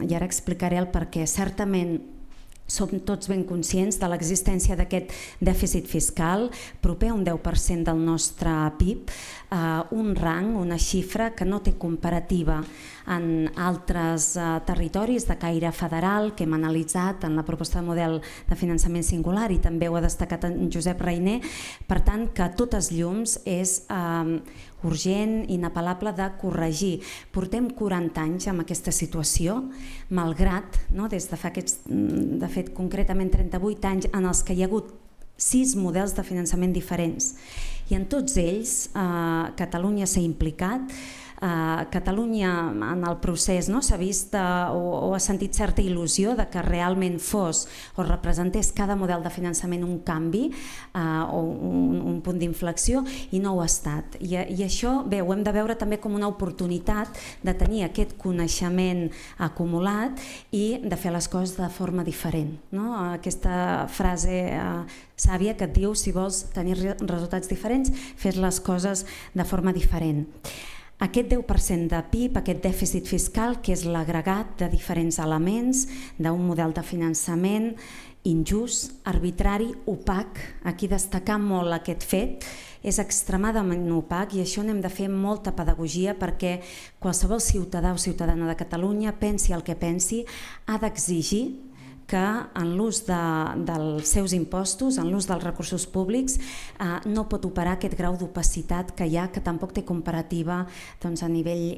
i ara explicaré el perquè. Certament som tots ben conscients de l'existència d'aquest dèficit fiscal proper a un 10% del nostre PIB, un rang, una xifra que no té comparativa en altres territoris de caire federal que hem analitzat en la proposta de model de finançament singular, i també ho ha destacat en Josep Reiner. Per tant, que a totes llums és urgent, inapel·lable de corregir. Portem 40 anys amb aquesta situació, malgrat, des de fa aquests, de fet concretament 38 anys, en els que hi ha hagut 6 models de finançament diferents, i en tots ells Catalunya s'ha implicat. Catalunya en el procés s'ha vist o ha sentit certa il·lusió de que realment fos o representés cada model de finançament un canvi o un punt d'inflexió, i no ho ha estat. I això bé, ho hem de veure també com una oportunitat de tenir aquest coneixement acumulat i de fer les coses de forma diferent. Aquesta frase sàvia que et diu: si vols tenir resultats diferents, fes les coses de forma diferent. Aquest 10% de PIB, aquest dèficit fiscal, que és l'agregat de diferents elements d'un model de finançament injust, arbitrari, opac. Aquí destacar molt aquest fet, és extremadament opac, i això n'hem de fer molta pedagogia, perquè qualsevol ciutadà o ciutadana de Catalunya, pensi el que pensi, ha d'exigir que en l'ús dels seus impostos, en l'ús dels recursos públics, no pot operar aquest grau d'opacitat que hi ha, que tampoc té comparativa a nivell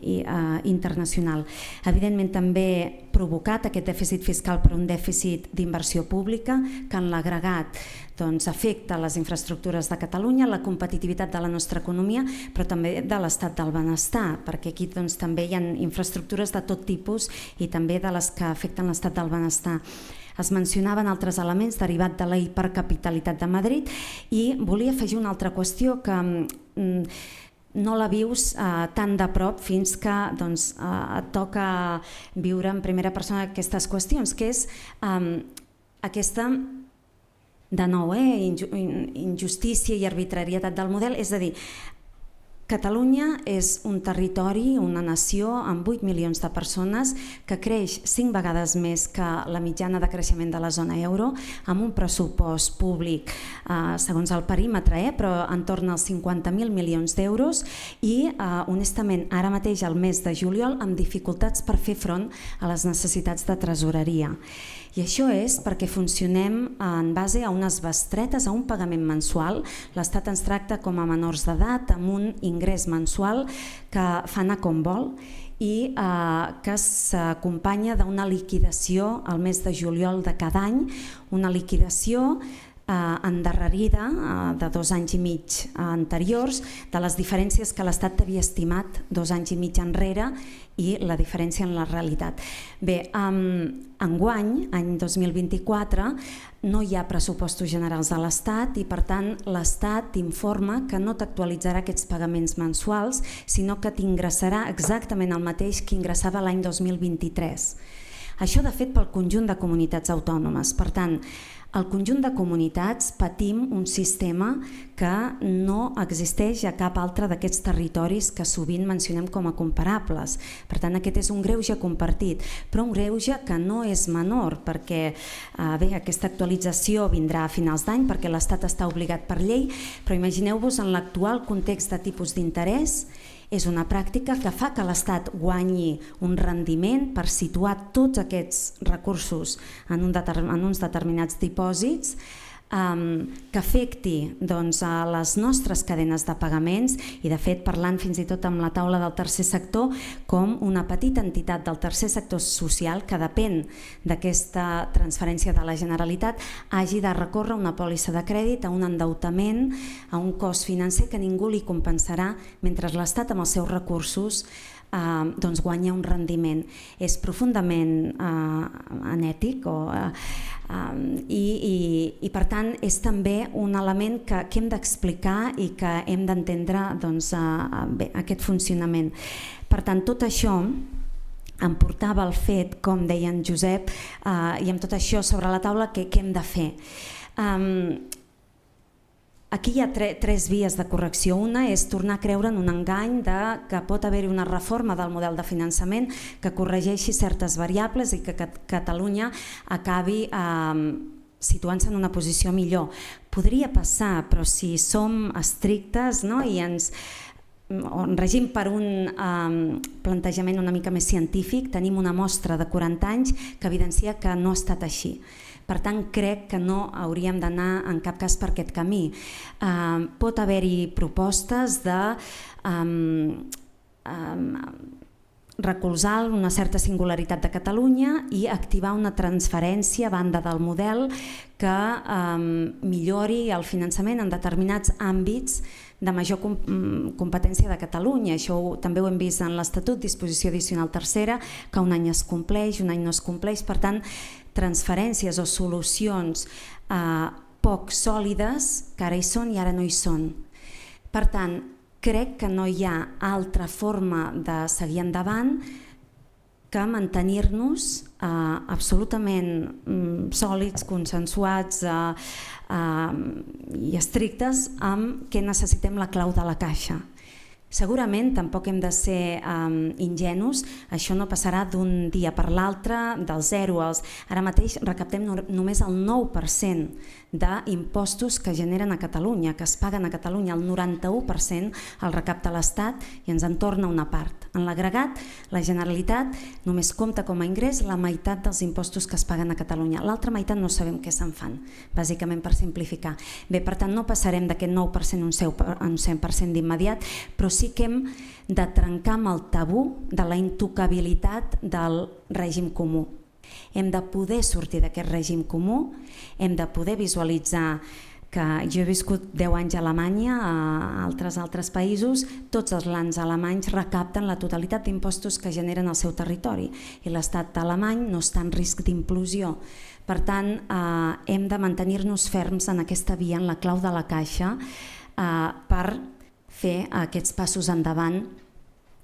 internacional. Evidentment també provocat aquest dèficit fiscal per un dèficit d'inversió pública que en l'agregat afecta les infraestructures de Catalunya, la competitivitat de la nostra economia, però també de l'estat del benestar, perquè aquí també hi ha infraestructures de tot tipus i també de les que afecten l'estat del benestar. Es mencionaven altres elements derivats de la hipercapitalitat de Madrid, i volia afegir una altra qüestió que no la vius tan de prop fins que et toca viure en primera persona aquestes qüestions, que és aquesta, de nou, injustícia i arbitrarietat del model. És a dir, Catalunya és un territori, una nació amb 8 milions de persones, que creix 5 vegades més que la mitjana de creixement de la zona euro, amb un pressupost públic, segons el perímetre, però entorn als 50.000 milions d'euros, i honestament ara mateix, al mes de juliol, amb dificultats per fer front a les necessitats de tresoreria. I això és perquè funcionem en base a unes bestretes, a un pagament mensual. L'Estat ens tracta com a menors d'edat, amb un ingrés mensual que fa anar com vol i que s'acompanya d'una liquidació al mes de juliol de cada any, una liquidació endarrerida de 2 anys i mig anteriors, de les diferències que l'Estat havia estimat 2 anys i mig enrere i la diferència en la realitat. Bé, enguany, any 2024, no hi ha pressupostos generals de l'Estat i, per tant, l'Estat informa que no t'actualitzarà aquests pagaments mensuals, sinó que t'ingressarà exactament el mateix que ingressava l'any 2023. Això, de fet, pel conjunt de comunitats autònomes. Per tant, el conjunt de comunitats patim un sistema que no existeix a cap altre d'aquests territoris que sovint mencionem com a comparables. Per tant, aquest és un greuge compartit, però un greuge que no és menor, perquè bé, aquesta actualització vindrà a finals d'any perquè l'Estat està obligat per llei, però imagineu-vos en l'actual context de tipus d'interès. És una pràctica que fa que l'Estat guanyi un rendiment per situar tots aquests recursos en uns determinats dipòsits, que afecti a les nostres cadenes de pagaments, i de fet parlant fins i tot amb la taula del tercer sector, com una petita entitat del tercer sector social que depèn d'aquesta transferència de la Generalitat hagi de recórrer una pòlissa de crèdit, a un endeutament, a un cost financer que ningú li compensarà, mentre l'Estat amb els seus recursos guanya un rendiment. És profundament anètic i per tant és també un element que hem d'explicar i que hem d'entendre aquest funcionament. Per tant, tot això em portava el fet, com deia en Josep, i amb tot això sobre la taula, què hem de fer. Aquí hi ha tres vies de correcció. Una és tornar a creure en un engany que pot haver-hi una reforma del model de finançament que corregeixi certes variables i que Catalunya acabi situant-se en una posició millor. Podria passar, però si som estrictes i ens regim per un plantejament una mica més científic, tenim una mostra de 40 anys que evidencia que no ha estat així. Per tant, crec que no hauríem d'anar en cap cas per aquest camí. Pot haver-hi propostes de recolzar una certa singularitat de Catalunya i activar una transferència a banda del model que millori el finançament en determinats àmbits de major competència de Catalunya. Això també ho hem vist en l'Estatut, disposició addicional tercera, que un any es compleix, un any no es compleix. Per tant, transferències o solucions poc sòlides que ara hi són i ara no hi són. Per tant, crec que no hi ha altra forma de seguir endavant que mantenir-nos absolutament sòlids, consensuats i estrictes amb què necessitem la clau de la caixa. Segurament tampoc hem de ser ingenus, això no passarà d'un dia per l'altre, del 0 als... Ara mateix recaptem només el 9% d'impostos que generen a Catalunya, que es paguen a Catalunya. El 91% el recapta l'Estat i ens en torna una part. En l'agregat, la Generalitat només compta com a ingrés la meitat dels impostos que es paguen a Catalunya. L'altra meitat no sabem què se'n fan, bàsicament per simplificar. Bé, per tant, no passarem d'aquest 9% a un 100% d'immediat, però sí que hem de trencar amb el tabú de la intocabilitat del règim comú. Hem de poder sortir d'aquest règim comú, hem de poder visualitzar que jo he viscut 10 anys a Alemanya, a altres països, tots els lands alemanys recapten la totalitat d'impostos que generen al seu territori i l'estat alemany no està en risc d'implosió. Per tant, hem de mantenir-nos ferms en aquesta via, en la clau de la caixa, per fer aquests passos endavant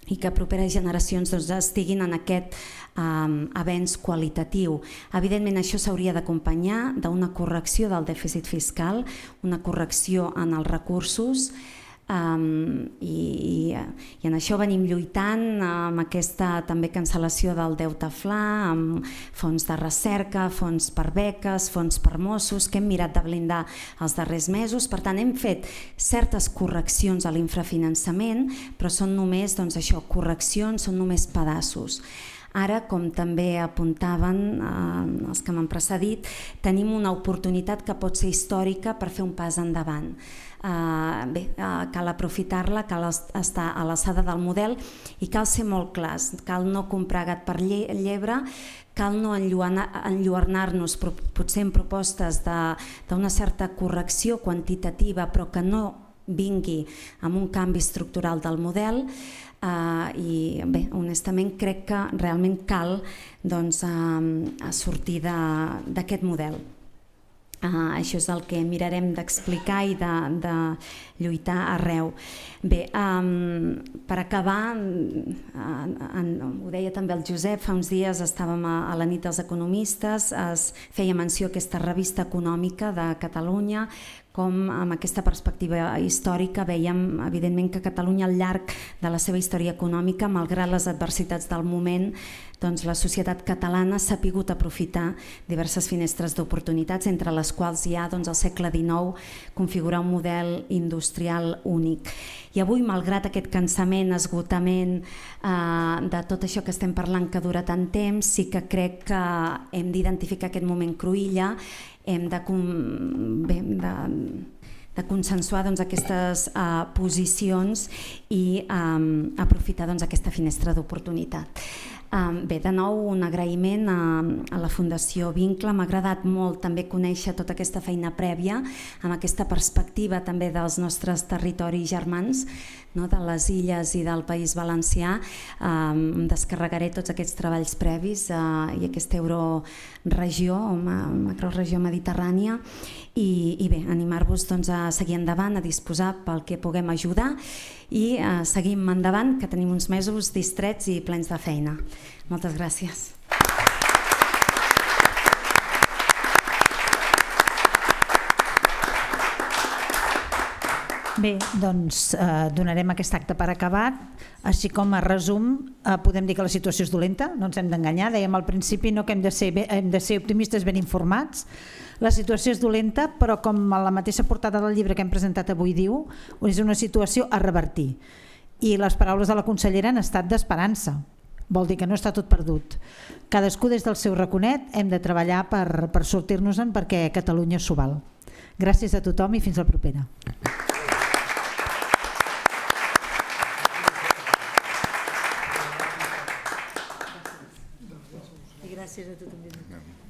i que properes generacions estiguin en aquest avenç qualitatiu. Evidentment, això s'hauria d'acompanyar d'una correcció del dèficit fiscal, una correcció en els recursos, i en això venim lluitant amb aquesta també cancel·lació del deute fla, amb fons de recerca, fons per beques, fons per Mossos, que hem mirat de blindar els darrers mesos. Per tant, hem fet certes correccions a l'infrafinançament, però són només correccions, són només pedaços. Ara, com també apuntaven els que m'han precedit, tenim una oportunitat que pot ser històrica per fer un pas endavant. Bé, cal aprofitar-la, cal estar a l'alçada del model i cal ser molt clars, cal no comprar gat per llebre, cal no enlluernar-nos potser en propostes d'una certa correcció quantitativa però que no vingui amb un canvi estructural del model. I bé, honestament crec que realment cal sortir d'aquest model. Això és el que mirarem d'explicar i de lluitar arreu. Bé, per acabar, ho deia també el Josep, fa uns dies estàvem a la nit dels economistes, es feia menció a aquesta revista econòmica de Catalunya, com amb aquesta perspectiva històrica veiem evidentment que Catalunya al llarg de la seva història econòmica, malgrat les adversitats del moment, la societat catalana s'ha sapigut aprofitar diverses finestres d'oportunitats, entre les quals hi ha al segle XIX configurar un model industrial únic. I avui, malgrat aquest cansament, esgotament de tot això que estem parlant que dura tant temps, sí que crec que hem d'identificar aquest moment cruïlla, hem de consensuar aquestes posicions i aprofitar aquesta finestra d'oportunitat. Bé, de nou un agraïment a la Fundació Vincle. M'ha agradat molt també conèixer tota aquesta feina prèvia amb aquesta perspectiva també dels nostres territoris germans, de les illes i del País Valencià. Em descarregaré tots aquests treballs previs i aquesta euroregió o macroregió mediterrània i bé, animar-vos a seguir endavant, a disposar pel que puguem ajudar i seguim endavant, que tenim uns mesos distrets i plens de feina. Moltes gràcies. Bé, doncs donarem aquest acte per acabat. Així com a resum, podem dir que la situació és dolenta, no ens hem d'enganyar. Dèiem al principi que hem de ser optimistes ben informats. La situació és dolenta, però com la mateixa portada del llibre que hem presentat avui diu, és una situació a revertir. I les paraules de la consellera han estat d'esperança. Vol dir que no està tot perdut. Cadascú des del seu raconet hem de treballar per sortir-nos-en perquè Catalunya s'ho val. Gràcies a tothom i fins la propera. Gràcies a tothom.